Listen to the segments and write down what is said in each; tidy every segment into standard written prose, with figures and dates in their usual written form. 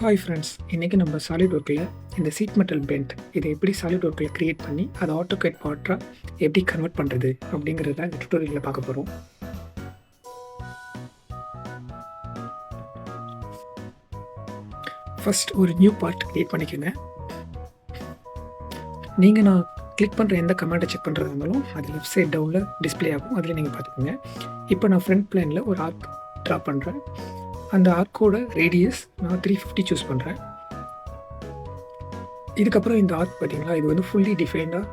Hi friends, இன்றைக்கி நம்ம solid ஒர்க்கில் இந்த சீட் மெட்டல் பெண்ட் இதை எப்படி சாலிட் ஒர்க்கில் க்ரியேட் பண்ணி அதை ஆட்டோகேட் பார்ட்டாக எப்படி கன்வெர்ட் பண்ணுறது அப்படிங்கிறத இந்த டுட்டோரியலில் பார்க்க போகிறோம். ஃபர்ஸ்ட் ஒரு நியூ பார்ட் க்ரியேட் பண்ணிக்கோங்க. நான் கிளிக் பண்ணுற எந்த கமெண்ட்டை செக் பண்ணுறதா இருந்தாலும் அது லெஃப்ட் சைட் டவுனில் டிஸ்பிளே ஆகும், அதில் நீங்கள் பார்த்துக்கோங்க. இப்போ நான் ஃப்ரண்ட் பிளேனில் ஒரு ஆர்க் ட்ரா பண்ணுறேன். அந்த ஆர்க்கோட ரேடியஸ் நான் 350 சூஸ் பண்ணுறேன். இதுக்கப்புறம் இந்த ஆர்க் பார்த்தீங்களா, இது வந்து ஃபுல்லி டிஃபைன்டாக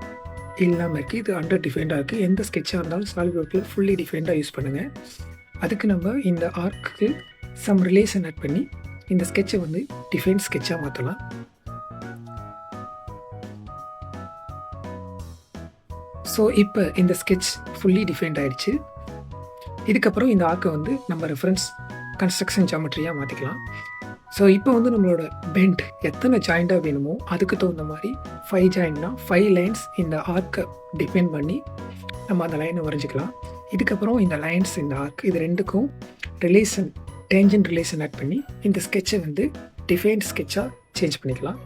இல்லாமல் இருக்குது, இது அண்டர் டிஃபைன்டாக இருக்குது. எந்த ஸ்கெட்சாக இருந்தாலும் சாலிட் ஒர்க்கில் ஃபுல்லி டிஃபைன்டாக யூஸ் பண்ணுங்கள். அதுக்கு நம்ம இந்த ஆர்க்கு சம் ரிலேஷன் ஆட் பண்ணி இந்த ஸ்கெட்சை வந்து டிஃபைன் ஸ்கெட்சாக மாற்றலாம். ஸோ இப்போ இந்த ஸ்கெட்ச் ஃபுல்லி டிஃபைன்ட் ஆகிடுச்சு. இதுக்கப்புறம் இந்த ஆர்க்கை வந்து நம்ம ரெஃபரன்ஸ் கன்ஸ்ட்ரக்ஷன் ஜாமெட்ரியாக மாற்றிக்கலாம். ஸோ இப்போ வந்து நம்மளோட பெண்ட் எத்தனை ஜாயிண்டாக வேணுமோ அதுக்கு தகுந்த மாதிரி 5 ஜாயிண்ட்னா 5 லைன்ஸ் இந்த ஆர்க்கை டிஃபைன் பண்ணி நம்ம அந்த லைனை வரைஞ்சிக்கலாம். இதுக்கப்புறம் இந்த லைன்ஸ் இந்த ஆர்க் இது ரெண்டுக்கும் ரிலேஷன் டேஞ்சன்ட் ரிலேஷன் ஆட் பண்ணி இந்த ஸ்கெட்சை வந்து டிஃபைன் ஸ்கெட்சாக சேஞ்ச் பண்ணிக்கலாம்.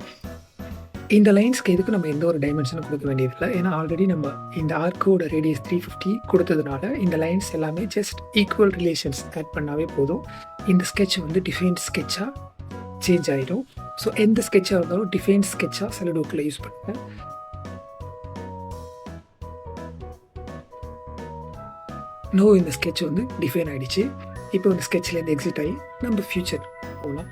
இந்த லைன்ஸ்க்கு எதுக்கு நம்ம எந்த ஒரு டைமென்ஷனும் கொடுக்க வேண்டியதில்லை, ஏன்னா ஆல்ரெடி நம்ம இந்த ஆர்க்கோட ரேடியஸ் 350 கொடுத்ததுனால இந்த லைன்ஸ் எல்லாமே ஜஸ்ட் ஈக்குவல் ரிலேஷன்ஸ் ஆட் பண்ணாவே போதும். இந்த ஸ்கெட்ச் வந்து டிஃபைன் ஸ்கெட்சாக சேஞ்ச் ஆகிடும். ஸோ எந்த ஸ்கெட்சாக இருந்தாலும் டிஃபைன் ஸ்கெட்சாக சாலிட் ஒர்க்கில் யூஸ் பண்ணுங்கள். இந்த ஸ்கெட்ச் வந்து டிஃபைன் ஆகிடுச்சு. இப்போ இந்த ஸ்கெட்ச்லேருந்து எக்ஸிட் ஆகி நம்ம ஃபியூச்சர் போகலாம்.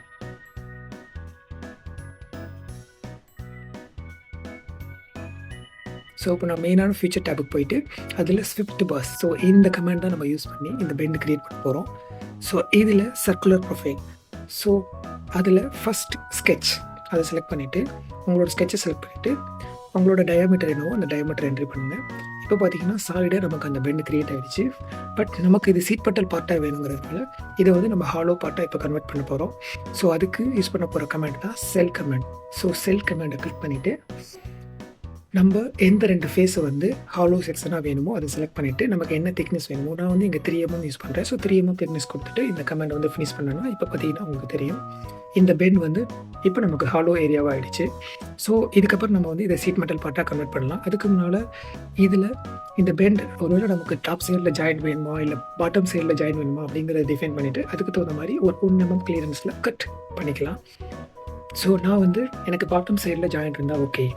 ஸோ இப்போ நான் மெயினான ஃபியூச்சர் டேபுக்கு போயிட்டு அதில் ஸ்விஃப்ட் பாஸ், ஸோ இந்த கமெண்ட் தான் நம்ம யூஸ் பண்ணி இந்த பெண்ட் க்ரியேட் பண்ண போகிறோம். ஸோ இதில் சர்க்குலர் ப்ரொஃபைல், ஸோ அதில் ஃபஸ்ட் ஸ்கெட்ச் அதை செலக்ட் பண்ணிவிட்டு உங்களோட ஸ்கெட்சை செலக்ட் பண்ணிவிட்டு உங்களோட டயாமீட்டர் என்னவோ அந்த டயாமீட்டர் என்ட்ரி பண்ணுங்கள். இப்போ பார்த்தீங்கன்னா சாலிடாக நமக்கு அந்த பெண்ட் க்ரியேட் ஆகிடுச்சு. பட் நமக்கு இது சீட் மெட்டல் பார்ட்டாக வேணுங்கிறதுனால இதை வந்து நம்ம ஹாலோ பார்ட்டாக இப்போ கன்வெர்ட் பண்ண போகிறோம். ஸோ அதுக்கு யூஸ் பண்ண போகிற கமெண்ட் தான் செல் கமெண்ட். ஸோ செல் கமெண்டை கிளிக் பண்ணிவிட்டு நம்ம எந்த 2 ஃபேஸை வந்து ஹாலோ செக்ஷனாக வேணுமோ அதை செலக்ட் பண்ணிவிட்டு நமக்கு என்ன திக்னஸ் வேணுமோ, நான் வந்து இங்கே 3mm யூஸ் பண்ணுறேன். ஸோ 3mm திக்னஸ் கொடுத்துட்டு இந்த கமெண்ட் வந்து ஃபினிஷ் பண்ணணும். இப்போ பார்த்தீங்கன்னா உங்களுக்கு தெரியும் இந்த பெண்ட் வந்து இப்போ நமக்கு ஹாலோ ஏரியாவாக ஆகிடுச்சு. ஸோ இதுக்கப்புறம் நம்ம வந்து இதை சீட் மெட்டல் பார்ட்டாக கன்வெர்ட் பண்ணலாம். அதுக்கு முன்னால் இதில் இந்த பெண்ட் ஒருவேளை நமக்கு டாப் சைடில் ஜாயின் வேணுமா இல்லை பாட்டம் சைடில் ஜாயின் வேணுமா அப்படிங்கிறத டிஃபைன் பண்ணிவிட்டு அதுக்கு தகுந்த மாதிரி ஒரு 1mm கிளியரன்ஸில் கட் பண்ணிக்கலாம். ஸோ நான் வந்து எனக்கு பாட்டம் சைடில் ஜாயின் இருந்தால் ஓகே,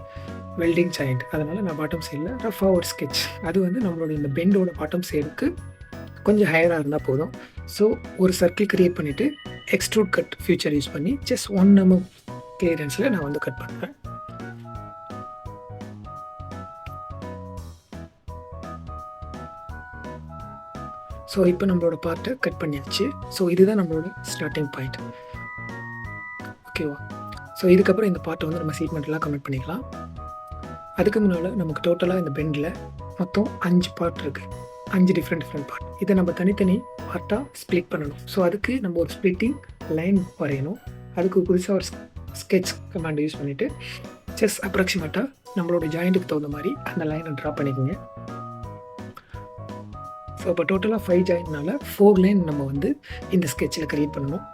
வெல்டிங் ஜாயிண்ட், அதனால் நான் பாட்டம் சைடில் ரஃபாக ஒரு ஸ்கெட்ச், அது வந்து நம்மளோட இந்த பெண்டோட பாட்டம் சைடுக்கு கொஞ்சம் ஹையராக இருந்தால் போதும். ஸோ ஒரு சர்க்கிள் க்ரியேட் பண்ணிவிட்டு எக்ஸ்ட்ரூட் கட் ஃபியூச்சர் யூஸ் பண்ணி ஜஸ்ட் 1mm கிளியரன்ஸில் நான் வந்து கட் பண்ணுறேன். ஸோ இப்போ நம்மளோட பார்ட்டை கட் பண்ணியாச்சு. ஸோ இதுதான் நம்மளோட ஸ்டார்டிங் பாயிண்ட், ஓகேவா? ஸோ இதுக்கப்புறம் இந்த பார்ட்டை வந்து நம்ம சீட் மெட்டலாக கன்வெர்ட் பண்ணிக்கலாம். அதுக்கு முன்னால் நமக்கு டோட்டலாக இந்த பெண்டில் மொத்தம் 5 பார்ட் இருக்குது, 5 டிஃப்ரெண்ட் பார்ட். இதை நம்ம தனித்தனி பார்ட்டாக ஸ்ப்ளிட் பண்ணணும். ஸோ அதுக்கு நம்ம ஒரு ஸ்ப்ளிட்டிங் லைன் வரையணும். அதுக்கு புதுசாக ஒரு ஸ்கெட்ச் கமாண்ட் யூஸ் பண்ணிவிட்டு ஜஸ்ட் அப்ராக்சிமேட்டாக நம்மளோட ஜாயிண்ட்டுக்கு தகுந்த மாதிரி அந்த லைனை ட்ரா பண்ணிக்கோங்க. ஸோ இப்போ டோட்டலாக 5 ஜாயிண்ட்னால 4 லைன் நம்ம வந்து இந்த ஸ்கெட்சில் க்ரியேட் பண்ணணும்.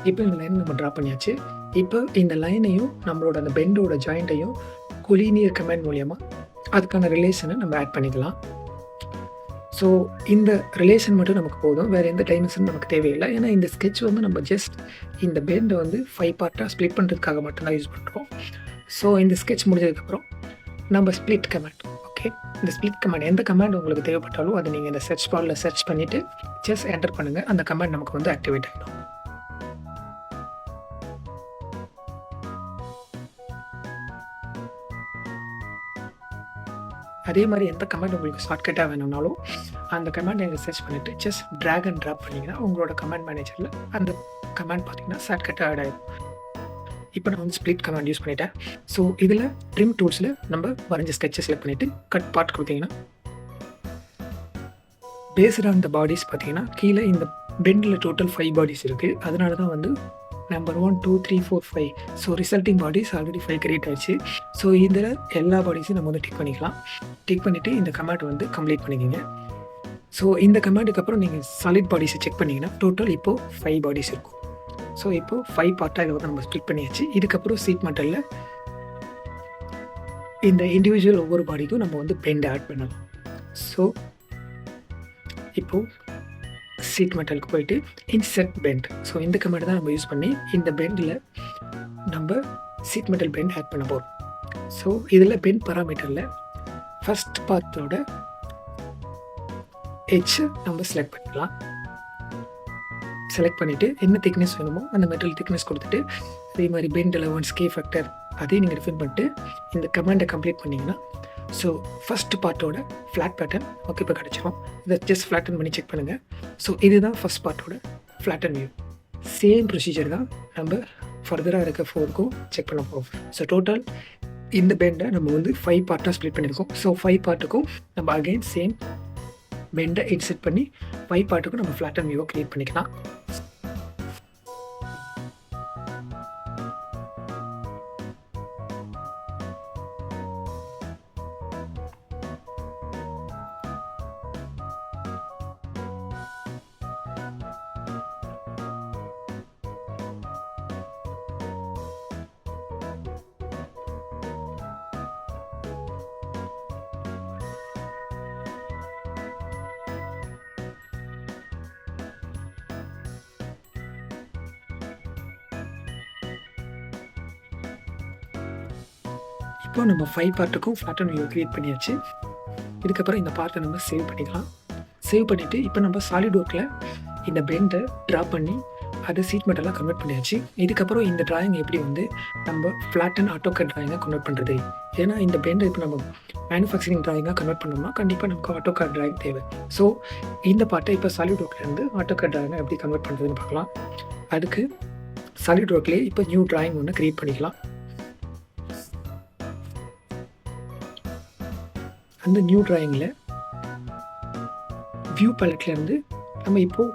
இப்போ இந்த லைன் நம்ம ட்ரா பண்ணியாச்சு. இப்போ இந்த லைனையும் நம்மளோட அந்த பெண்டோட ஜாயிண்ட்டையும் கொலீனியர் கமெண்ட் மூலியமாக அதுக்கான ரிலேஷனை நம்ம ஆட் பண்ணிக்கலாம். ஸோ இந்த ரிலேஷன் மட்டும் நமக்கு போதும், வேறு எந்த டைமென்ஷனும் நமக்கு தேவையில்லை. ஏன்னா இந்த ஸ்கெட்ச் வந்து நம்ம ஜஸ்ட் இந்த பெண்டை வந்து 5 பார்ட்டாக ஸ்ப்ளிட் பண்ணுறதுக்காக மட்டும்தான் யூஸ் பண்ணுறோம். ஸோ இந்த ஸ்கெட்ச் முடிஞ்சதுக்கப்புறம் நம்ம ஸ்ப்ளிட் கமெண்ட், ஓகே, இந்த ஸ்ப்ளிட் கமெண்ட் எந்த கமெண்ட் உங்களுக்கு தேவைப்பட்டாலும் அதை நீங்கள் இந்த சர்ச் பாரில் சர்ச் பண்ணிவிட்டு ஜஸ்ட் என்டர் பண்ணுங்கள். அந்த கமெண்ட் நமக்கு வந்து ஆக்டிவேட் ஆகிடும். அதே மாதிரி எந்த கமெண்ட் உங்களுக்கு ஷார்ட்கட்டாக வேணும்னாலும் அந்த கமெண்ட் நீங்கள் சர்ச் பண்ணிவிட்டு ஜஸ்ட் ட்ராக் அண்ட் ட்ராப் பண்ணிங்கன்னா உங்களோட கமெண்ட் மேனேஜரில் அந்த கமெண்ட் பார்த்தீங்கன்னா ஷார்ட்கட்டாக ஆட் ஆகிடும். இப்போ நான் வந்து ஸ்ப்ளிட் கமெண்ட் யூஸ் பண்ணிட்டேன். ஸோ இதில் ட்ரிம் டூல்ஸில் நம்ம வரைஞ்ச ஸ்கெட்சை செலக்ட் பண்ணிவிட்டு கட் பார்ட் கொடுத்தீங்கன்னா பேஸ்ட் ஆன் த பாடிஸ் பார்த்தீங்கன்னா கீழே இந்த பெண்டில் டோட்டல் 5 பாடிஸ் இருக்குது. அதனால தான் வந்து number 1 2 3 4 5. So resulting bodies already 5 create ஆகிடுச்சு. ஸோ இதில் எல்லா பாடிஸையும் நம்ம வந்து டிக் பண்ணிக்கலாம். டிக் பண்ணிவிட்டு இந்த கமெண்ட் வந்து கம்ப்ளீட் பண்ணிக்கோங்க. ஸோ இந்த கமாண்டுக்கு அப்புறம் நீங்கள் சாலிட் பாடிஸை செக் பண்ணிங்கன்னா டோட்டல் இப்போது 5 பாடிஸ் இருக்கும். ஸோ இப்போது 5 பார்ட்டாக இதை வந்து நம்ம ஸ்ப்ளிட் பண்ணியாச்சு. இதுக்கப்புறம் சீட் மெட்டலில் இந்த இண்டிவிஜுவல் ஒவ்வொரு பாடிக்கும் நம்ம வந்து பெண்ட் ஆட் பண்ணலாம். ஸோ இப்போது சீட் மெட்டலுக்கு போயிட்டு இன்செர்ட் பெண்ட். ஸோ இந்த கமாண்ட் தான் நம்ம யூஸ் பண்ணி இந்த பெண்டில் நம்ம சீட் மெட்டல் பெண்ட் ஆட் பண்ண போகிறோம். ஸோ இதில் பெண்ட் பராமீட்டரில் ஃபஸ்ட் பார்ட்டோட எட்ஜை நம்ம செலக்ட் பண்ணிக்கலாம். செலக்ட் பண்ணிவிட்டு என்ன திக்னஸ் வேணுமோ அந்த மெட்டல் திக்னஸ் கொடுத்துட்டு அதே மாதிரி பெண்ட் அலவன்ஸ் கே ஃபேக்டர் அதையும் நீங்கள் டிஃபைன் பண்ணிட்டு இந்த கமாண்டை கம்ப்ளீட் பண்ணிங்கன்னா ஸோ ஃபஸ்ட் பார்ட்டோட ஃப்ளாட் பேட்டர்ன் ஓகே இப்போ கிடச்சிரும். இதை ஜஸ்ட் ஃப்ளாட்டன் பண்ணி செக் பண்ணுங்கள். ஸோ இதுதான் ஃபஸ்ட் பார்ட்டோட ஃப்ளாட்டன் வியூ. சேம் ப்ரொசீஜர் தான் நம்ம ஃபர்தராக இருக்க 4க்கும் செக் பண்ண போகிறோம். ஸோ டோட்டல் இந்த பெண்டை நம்ம வந்து 5 பார்ட்டாக ஸ்ப்ளிட் பண்ணியிருக்கோம். ஸோ 5 பார்ட்டுக்கும் நம்ம அகெயின் சேம் பெண்டை இன்செட் பண்ணி 5 பார்ட்டுக்கும் நம்ம ஃப்ளாட்டன் வியூவை க்ரியேட் பண்ணிக்கலாம். இப்போ நம்ம 5 பார்ட்டுக்கும் ஃப்ளாட்டன் வியூ க்ரியேட் பண்ணியாச்சு. இதுக்கப்புறம் இந்த பார்ட்டை நம்ம சேவ் பண்ணிக்கலாம். சேவ் பண்ணிவிட்டு இப்போ நம்ம சாலிட் ஒர்க்கில் இந்த பெண்டை ட்ரா பண்ணி அதை சீட் மெட்டலாக கன்வெர்ட் பண்ணியாச்சு. இதுக்கப்புறம் இந்த ட்ராயிங் எப்படி வந்து நம்ம ஃப்ளாட்டன் ஆட்டோகேட் ட்ராயிங்காக கன்வெர்ட் பண்ணுறது. ஏன்னா இந்த பெண்டை இப்போ நம்ம மேனுஃபேக்சரிங் ட்ராயிங்காக கன்வெர்ட் பண்ணோம்னா கண்டிப்பாக நமக்கு ஆட்டோகேட் ட்ராயிங் தேவை. ஸோ இந்த பார்ட்டை இப்போ சாலிட் ஒர்க்லேருந்து ஆட்டோகேட் ட்ராயிங்கை எப்படி கன்வெர்ட் பண்ணுறதுன்னு பார்க்கலாம். அதுக்கு சாலிட் ஒர்க்லேயே இப்போ நியூ ட்ராயிங் ஒன்று க்ரியேட் பண்ணிக்கலாம். அந்த நியூ ட்ராயிங்கில் வியூ பேலட்லேருந்து நம்ம இப்போது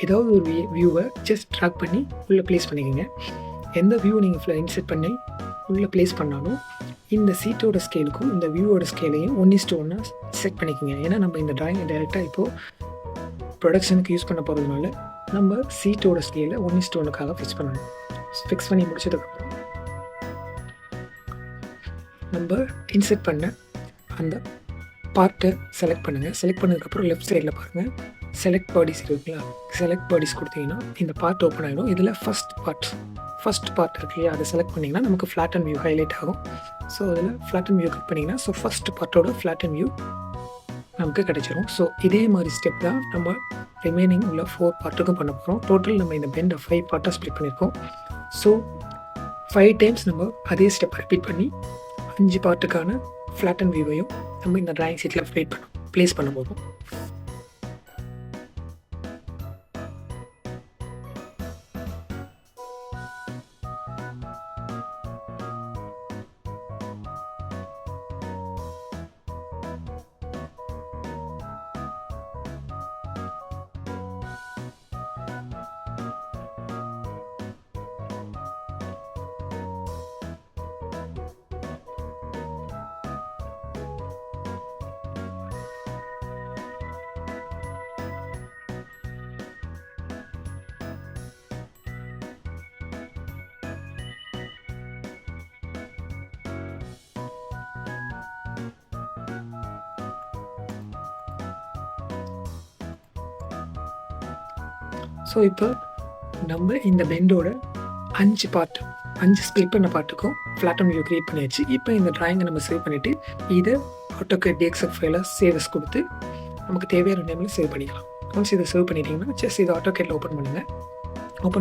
ஏதாவது ஒரு வியூவை ஜஸ்ட் ட்ராக் பண்ணி உள்ளே ப்ளேஸ் பண்ணிக்கோங்க. எந்த வியூவை நீங்கள் இன்செர்ட் பண்ணி உள்ளே ப்ளேஸ் பண்ணாலும் இந்த சீட்டோட ஸ்கேலுக்கும் இந்த வியூவோட ஸ்கேலையும் 1:1 செட் பண்ணிக்கோங்க. ஏன்னா நம்ம இந்த ட்ராயிங்கை டைரெக்டாக இப்போது ப்ரொடக்ஷனுக்கு யூஸ் பண்ண போகிறதுனால நம்ம சீட்டோட ஸ்கேலை 1:1க்காக ஃபிக்ஸ் பண்ணணும். ஃபிக்ஸ் பண்ணி முடிச்சதுக்கப்புறம் நம்ம இன்செர்ட் பண்ண அந்த பார்ட்டை செலக்ட் பண்ணுங்கள். செலக்ட் பண்ணதுக்கப்புறம் லெஃப்ட் சைடில் பாருங்கள் செலக்ட் பாடிஸ் இருக்குங்களா. செலக்ட் பாடிஸ் கொடுத்தீங்கன்னா இந்த பார்ட் ஓப்பன் ஆகிடும். இதில் ஃபஸ்ட் பார்ட் இருக்கு இல்லையா, அதை செலக்ட் பண்ணிங்கன்னா நமக்கு ஃப்ளாட்டன் வியூ ஹைலைட் ஆகும். ஸோ அதில் ஃப்ளாட்டன் வியூ கிளிக் பண்ணிங்கன்னா ஸோ ஃபஸ்ட் பார்ட்டோட ஃப்ளாட்டன் வியூ நமக்கு கிடைச்சிரும். ஸோ இதே மாதிரி ஸ்டெப் தான் நம்ம ரிமைனிங் உள்ள 4 பார்ட்டுக்கும் பண்ண போகிறோம். டோட்டல் நம்ம இந்த பெண்டை 5 பார்ட்டாக ஸ்ப்ளிட் பண்ணியிருக்கோம். ஸோ 5 டைம்ஸ் நம்ம அதே ஸ்டெப் ரிப்பீட் பண்ணி 5 பார்ட்டுக்கான ஃப்ளாட்டன் வியூவையும் நம்ம இந்த ட்ராயிங் சீட்டில் ப்ளேஸ் பண்ண போதும். ஸோ இப்போ நம்ம இந்த பெண்டோட 5 ஸ்ப்ளிட் பண்ண பார்ட்டுக்கும் ஃப்ளாட்டன் வியூ க்ரியேட் பண்ணியாச்சு. இப்போ இந்த ட்ராயிங்கை நம்ம சேவ் பண்ணிவிட்டு இதை ஆட்டோகேட் டிஎக்ஸ்எஃப் ஃபைலாக சேவஸ் கொடுத்து நமக்கு தேவையான நேமில் சேவ் பண்ணிக்கலாம். ஒன்ஸ் இதை சேவ் பண்ணிட்டீங்கன்னா ஜஸ்ட் இதை ஆட்டோகேட்டில் ஓப்பன்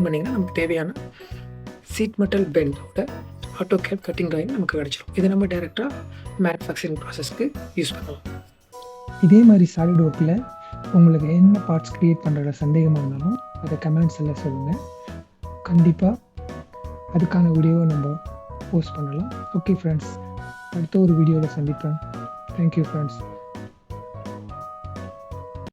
பண்ணிங்கன்னா நமக்கு தேவையான சீட் மெட்டல் பெண்டோட ஆட்டோகேட் கட்டிங் ட்ராயிங் நமக்கு கிடச்சிரும். இதை நம்ம டேரெக்டாக மேனுஃபேக்சரிங் ப்ராசஸ்க்கு யூஸ் பண்ணலாம். இதே மாதிரி சாலிட் ஒர்க்கில் உங்களுக்கு என்ன பார்ட்ஸ் க்ரியேட் பண்ணுற சந்தேகமாக இருந்தாலும் அதை கமெண்ட்ஸ் எல்லாம் சொல்லுங்கள். கண்டிப்பாக அதுக்கான வீடியோவை நம்ம போஸ்ட் பண்ணலாம். ஓகே ஃப்ரெண்ட்ஸ், அடுத்த ஒரு வீடியோவில் சந்திப்பேன். Thank you friends.